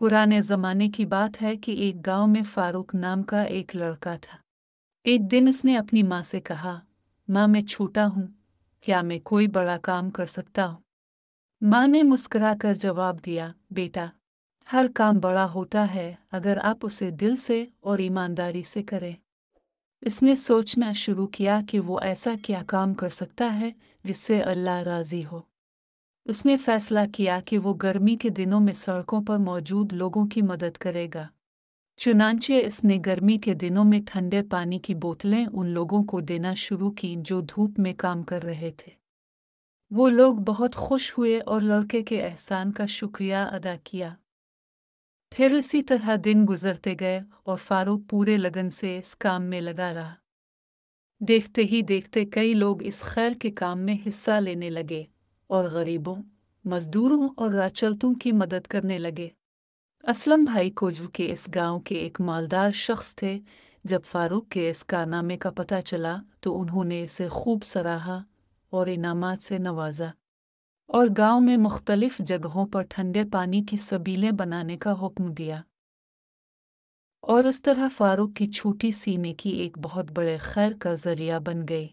पुराने ज़माने की बात है कि एक गांव में फारूक नाम का एक लड़का था। एक दिन उसने अपनी माँ से कहा, माँ मैं छोटा हूँ, क्या मैं कोई बड़ा काम कर सकता हूँ? माँ ने मुस्कुराकर जवाब दिया, बेटा, हर काम बड़ा होता है अगर आप उसे दिल से और ईमानदारी से करें। इसने सोचना शुरू किया कि वो ऐसा क्या काम कर सकता है जिससे अल्लाह राज़ी हो। उसने फैसला किया कि वो गर्मी के दिनों में सड़कों पर मौजूद लोगों की मदद करेगा। चुनांचे इसने गर्मी के दिनों में ठंडे पानी की बोतलें उन लोगों को देना शुरू की जो धूप में काम कर रहे थे। वो लोग बहुत खुश हुए और लड़के के एहसान का शुक्रिया अदा किया। फिर इसी तरह दिन गुजरते गए और फारूक पूरे लगन से इस काम में लगा रहा। देखते ही देखते कई लोग इस खैर के काम में हिस्सा लेने लगे और गरीबों, मजदूरों और राहचलतों की मदद करने लगे। असलम भाई कोजू के इस गांव के एक मालदार शख्स थे। जब फारूक के इस कारनामे का पता चला तो उन्होंने इसे खूब सराहा और इनामात से नवाजा और गांव में मुख्तलिफ जगहों पर ठंडे पानी की सबीलें बनाने का हुक्म दिया। और उस तरह फारूक की छोटी सी नेकी एक बहुत बड़े खैर का जरिया बन गई।